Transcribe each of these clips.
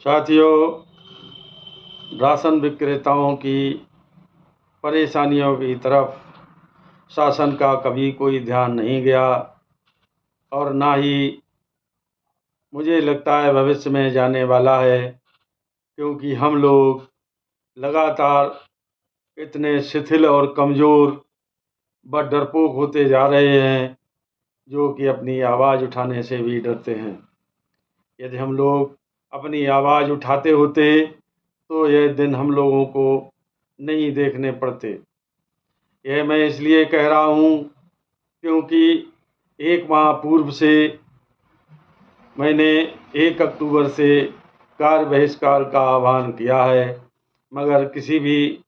साथियों, राशन विक्रेताओं की परेशानियों की तरफ शासन का कभी कोई ध्यान नहीं गया और ना ही मुझे लगता है भविष्य में जाने वाला है, क्योंकि हम लोग लगातार इतने शिथिल और कमज़ोर व डरपोक होते जा रहे हैं, जो कि अपनी आवाज़ उठाने से भी डरते हैं। यदि हम लोग अपनी आवाज़ उठाते होते तो यह दिन हम लोगों को नहीं देखने पड़ते। यह मैं इसलिए कह रहा हूँ क्योंकि 1 माह पूर्व से मैंने 1 अक्टूबर से कार्य बहिष्कार का आह्वान किया है, मगर किसी भी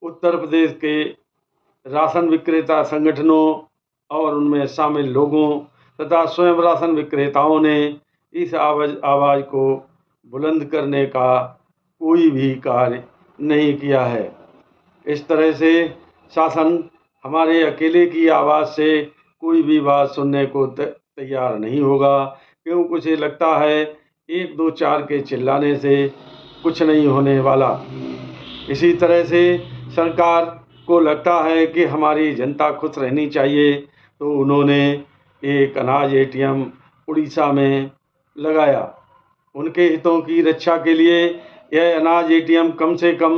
उत्तर प्रदेश के राशन विक्रेता संगठनों और उनमें शामिल लोगों तथा स्वयं राशन विक्रेताओं ने इस आवाज़ को बुलंद करने का कोई भी कार्य नहीं किया है। इस तरह से शासन हमारे अकेले की आवाज़ से कोई भी बात सुनने को तैयार नहीं होगा, क्योंकि उसे लगता है 1, 2, 4 के चिल्लाने से कुछ नहीं होने वाला। इसी तरह से सरकार को लगता है कि हमारी जनता खुश रहनी चाहिए, तो उन्होंने एक अनाज एटीएम उड़ीसा में लगाया। उनके हितों की रक्षा के लिए यह अनाज एटीएम कम से कम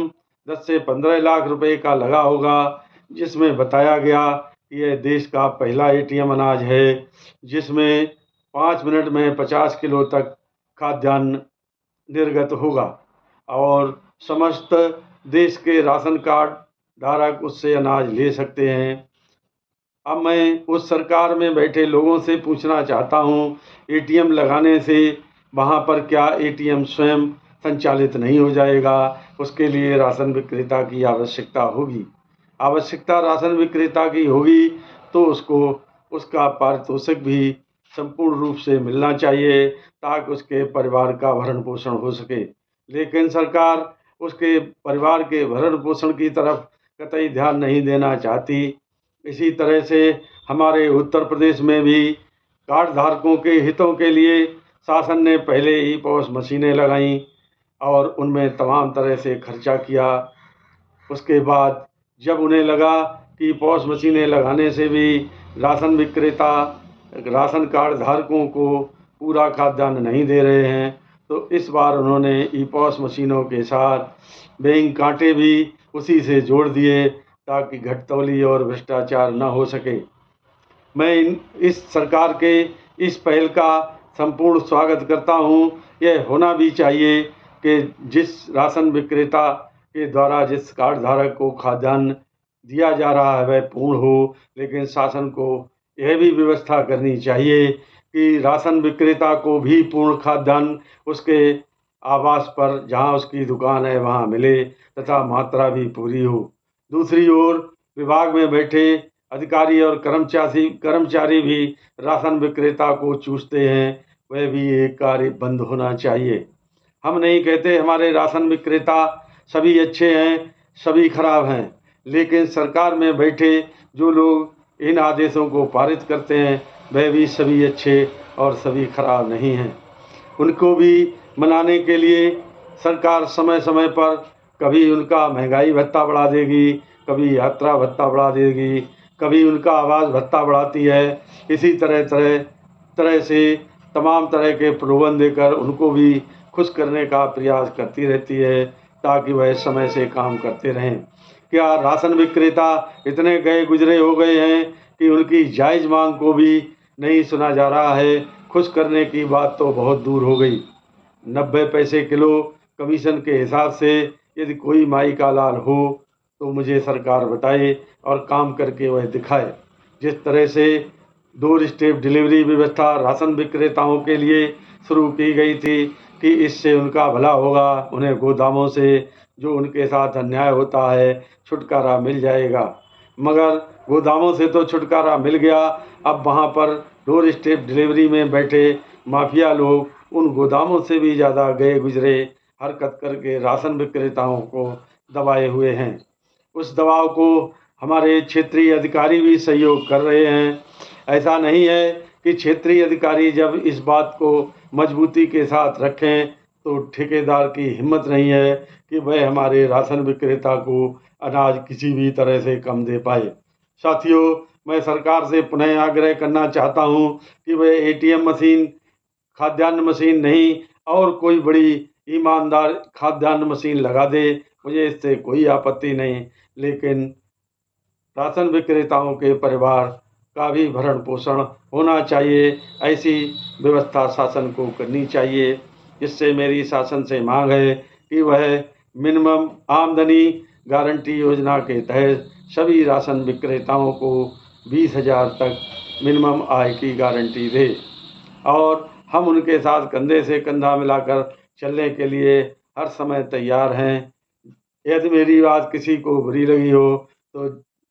10 से 15 लाख रुपए का लगा होगा, जिसमें बताया गया कि यह देश का पहला एटीएम अनाज है, जिसमें 5 मिनट में 50 किलो तक खाद्यान्न निर्गत होगा और समस्त देश के राशन कार्ड धारक उससे अनाज ले सकते हैं। अब मैं उस सरकार में बैठे लोगों से पूछना चाहता हूँ, एटीएम लगाने से वहाँ पर क्या एटीएम स्वयं संचालित नहीं हो जाएगा? उसके लिए राशन विक्रेता की आवश्यकता होगी। आवश्यकता राशन विक्रेता की होगी तो उसको उसका पारितोषिक भी संपूर्ण रूप से मिलना चाहिए, ताकि उसके परिवार का भरण पोषण हो सके। लेकिन सरकार उसके परिवार के भरण पोषण की तरफ कतई ध्यान नहीं देना चाहती। इसी तरह से हमारे उत्तर प्रदेश में भी कार्ड धारकों के हितों के लिए शासन ने पहले ही पॉस मशीनें लगाईं और उनमें तमाम तरह से खर्चा किया। उसके बाद जब उन्हें लगा कि पॉस मशीनें लगाने से भी राशन विक्रेता राशन कार्ड धारकों को पूरा खाद्यान्न नहीं दे रहे हैं, तो इस बार उन्होंने ई पॉस मशीनों के साथ बैंक कांटे भी उसी से जोड़ दिए, ताकि घटतौली और भ्रष्टाचार न हो सके। मैं इस सरकार के इस पहल का संपूर्ण स्वागत करता हूं। यह होना भी चाहिए कि जिस राशन विक्रेता के द्वारा जिस कार्ड धारक को खाद्यान्न दिया जा रहा है वह पूर्ण हो, लेकिन शासन को यह भी व्यवस्था करनी चाहिए कि राशन विक्रेता को भी पूर्ण खाद्यान्न उसके आवास पर जहां उसकी दुकान है वहां मिले तथा मात्रा भी पूरी हो। दूसरी ओर विभाग में बैठे अधिकारी और कर्मचारी भी राशन विक्रेता को चूसते हैं, वह भी एक कार्य बंद होना चाहिए। हम नहीं कहते हमारे राशन विक्रेता सभी अच्छे हैं, सभी खराब हैं, लेकिन सरकार में बैठे जो लोग इन आदेशों को पारित करते हैं वह भी सभी अच्छे और सभी खराब नहीं हैं। उनको भी मनाने के लिए सरकार समय समय पर कभी उनका महंगाई भत्ता बढ़ा देगी, कभी यात्रा भत्ता बढ़ा देगी, कभी उनका आवास भत्ता बढ़ाती है। इसी तरह से तमाम तरह के प्रलोभन देकर उनको भी खुश करने का प्रयास करती रहती है, ताकि वह समय से काम करते रहें। क्या राशन विक्रेता इतने गए गुजरे हो गए हैं कि उनकी जायज़ मांग को भी नहीं सुना जा रहा है? खुश करने की बात तो बहुत दूर हो गई। 90 पैसे किलो कमीशन के हिसाब से यदि कोई माई का लाल हो तो मुझे सरकार बताए और काम करके वह दिखाए। जिस तरह से डोर स्टेप डिलीवरी व्यवस्था राशन विक्रेताओं के लिए शुरू की गई थी कि इससे उनका भला होगा, उन्हें गोदामों से जो उनके साथ अन्याय होता है छुटकारा मिल जाएगा। मगर गोदामों से तो छुटकारा मिल गया, अब वहाँ पर डोर स्टेप डिलीवरी में बैठे माफिया लोग उन गोदामों से भी ज़्यादा गए गुजरे हरकत करके राशन विक्रेताओं को दबाए हुए हैं। उस दबाव को हमारे क्षेत्रीय अधिकारी भी सहयोग कर रहे हैं। ऐसा नहीं है कि क्षेत्रीय अधिकारी जब इस बात को मजबूती के साथ रखें तो ठेकेदार की हिम्मत नहीं है कि वह हमारे राशन विक्रेता को अनाज किसी भी तरह से कम दे पाए। साथियों, मैं सरकार से पुनः आग्रह करना चाहता हूं कि वह एटीएम मशीन, खाद्यान्न मशीन नहीं और कोई बड़ी ईमानदार खाद्यान्न मशीन लगा दे। मुझे इससे कोई आपत्ति नहीं, लेकिन राशन विक्रेताओं के परिवार का भी भरण पोषण होना चाहिए। ऐसी व्यवस्था शासन को करनी चाहिए। इससे मेरी शासन से मांग है कि वह मिनिमम आमदनी गारंटी योजना के तहत सभी राशन विक्रेताओं को 20,000 तक मिनिमम आय की गारंटी दे और हम उनके साथ कंधे से कंधा मिलाकर चलने के लिए हर समय तैयार हैं। यदि मेरी बात किसी को बुरी लगी हो तो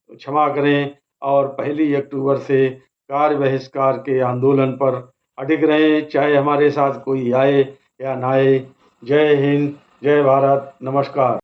क्षमा करें और 1 अक्टूबर से कार्य बहिष्कार के आंदोलन पर अडिग रहें, चाहे हमारे साथ कोई आए या ना आए। जय हिंद, जय भारत, नमस्कार।